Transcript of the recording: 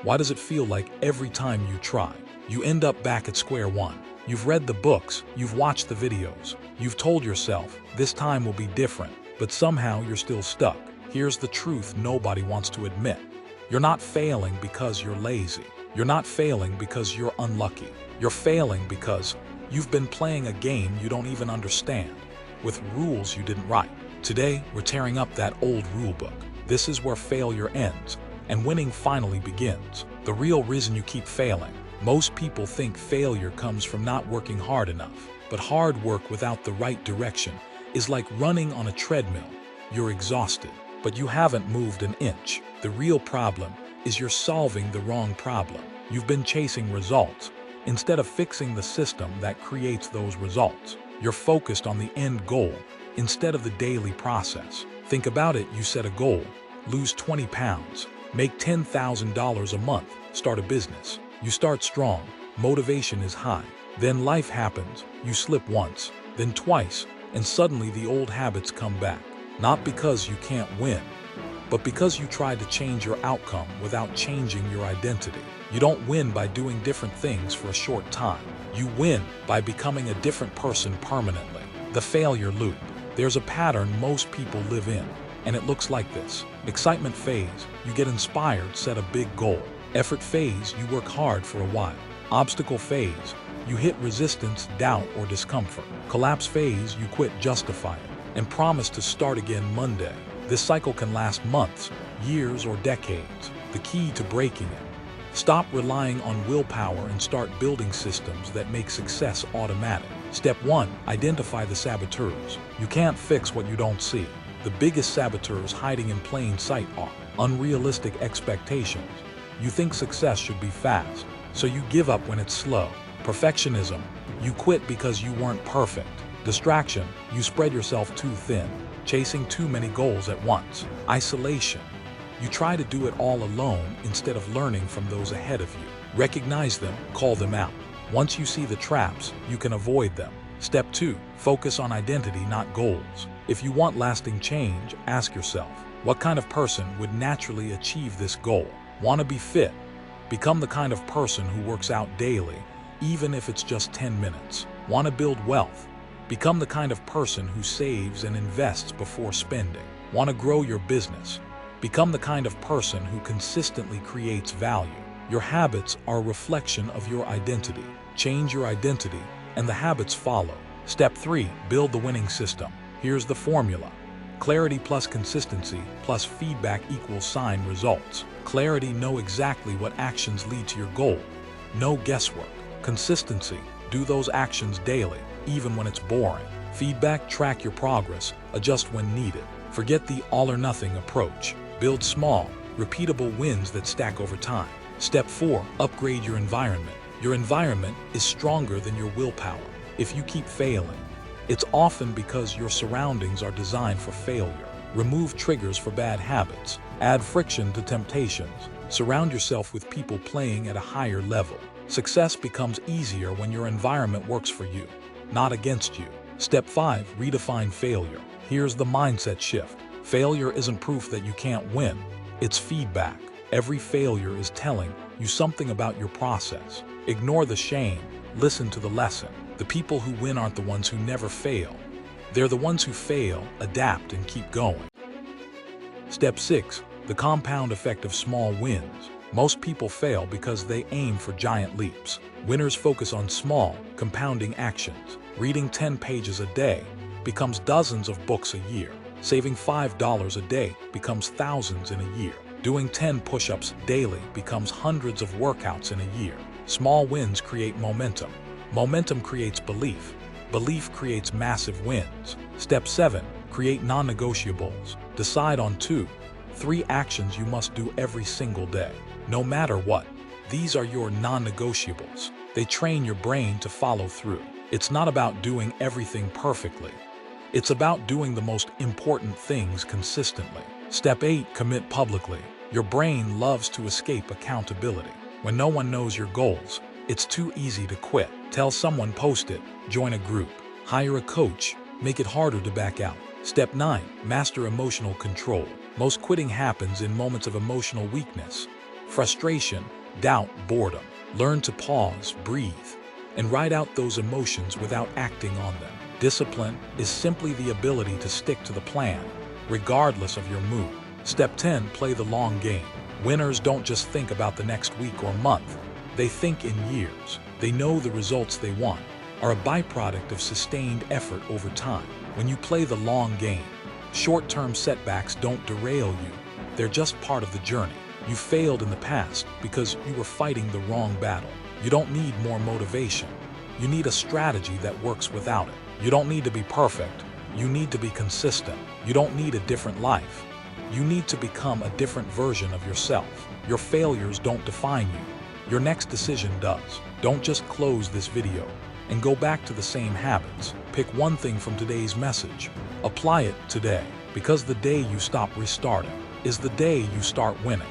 Why does it feel like every time you try, you end up back at square one? You've read the books, you've watched the videos, you've told yourself, this time will be different, but somehow you're still stuck. Here's the truth nobody wants to admit. You're not failing because you're lazy. You're not failing because you're unlucky. You're failing because you've been playing a game you don't even understand, with rules you didn't write. Today, we're tearing up that old rule book. This is where failure ends, and winning finally begins. The real reason you keep failing. Most people think failure comes from not working hard enough, but hard work without the right direction is like running on a treadmill. You're exhausted, but you haven't moved an inch. The real problem is you're solving the wrong problem. You've been chasing results instead of fixing the system that creates those results. You're focused on the end goal instead of the daily process. Think about it. You set a goal, lose 20 pounds, make $10,000 a month, start a business. You start strong, motivation is high. Then life happens, you slip once, then twice, and suddenly the old habits come back. Not because you can't win, but because you tried to change your outcome without changing your identity. You don't win by doing different things for a short time. You win by becoming a different person permanently. The failure loop. There's a pattern most people live in, and it looks like this. Excitement phase, you get inspired, set a big goal. Effort phase, you work hard for a while. Obstacle phase, you hit resistance, doubt, or discomfort. Collapse phase, you quit, justify it, and promise to start again Monday. This cycle can last months, years, or decades. The key to breaking it. Stop relying on willpower and start building systems that make success automatic. Step 1. Identify the saboteurs. You can't fix what you don't see. The biggest saboteurs hiding in plain sight are unrealistic expectations. You think success should be fast, so you give up when it's slow. Perfectionism. You quit because you weren't perfect. Distraction. You spread yourself too thin, chasing too many goals at once. Isolation. You try to do it all alone instead of learning from those ahead of you. Recognize them, call them out. Once you see the traps, you can avoid them. Step 2. Focus on identity, not goals. If you want lasting change, ask yourself, what kind of person would naturally achieve this goal? Want to be fit? Become the kind of person who works out daily, even if it's just 10 minutes. Want to build wealth? Become the kind of person who saves and invests before spending. Want to grow your business? Become the kind of person who consistently creates value. Your habits are a reflection of your identity. Change your identity, and the habits follow. Step 3. Build the winning system. Here's the formula. Clarity plus consistency plus feedback equals sign results. Clarity, know exactly what actions lead to your goal. No guesswork. Consistency, do those actions daily, even when it's boring. Feedback, track your progress, adjust when needed. Forget the all-or-nothing approach. Build small, repeatable wins that stack over time. Step 4. Upgrade your environment. Your environment is stronger than your willpower. If you keep failing, it's often because your surroundings are designed for failure. Remove triggers for bad habits. Add friction to temptations. Surround yourself with people playing at a higher level. Success becomes easier when your environment works for you, not against you. Step 5. Redefine failure. Here's the mindset shift. Failure isn't proof that you can't win. It's feedback. Every failure is telling you something about your process. Ignore the shame. Listen to the lesson. The people who win aren't the ones who never fail. They're the ones who fail, adapt, and keep going. Step 6. The compound effect of small wins. Most people fail because they aim for giant leaps. Winners focus on small, compounding actions. Reading 10 pages a day becomes dozens of books a year. Saving $5 a day becomes thousands in a year. Doing 10 push-ups daily becomes hundreds of workouts in a year. Small wins create momentum. Momentum creates belief. Belief creates massive wins. Step 7. Create non-negotiables. Decide on 2, 3 actions you must do every single day, no matter what. These are your non-negotiables. They train your brain to follow through. It's not about doing everything perfectly. It's about doing the most important things consistently. Step 8. Commit publicly. Your brain loves to escape accountability. When no one knows your goals, it's too easy to quit. Tell someone, post it, join a group, hire a coach, make it harder to back out. Step 9. Master emotional control. Most quitting happens in moments of emotional weakness. frustration, doubt, boredom. Learn to pause, breathe, and write out those emotions without acting on them. Discipline is simply the ability to stick to the plan, regardless of your mood. Step 10. Play the long game. Winners don't just think about the next week or month. They think in years. They know the results they want are a byproduct of sustained effort over time. When you play the long game, short-term setbacks don't derail you. They're just part of the journey. You failed in the past because you were fighting the wrong battle. You don't need more motivation. You need a strategy that works without it. You don't need to be perfect. You need to be consistent. You don't need a different life. You need to become a different version of yourself. Your failures don't define you. Your next decision does. Don't just close this video and go back to the same habits. Pick one thing from today's message. Apply it today, because the day you stop restarting is the day you start winning.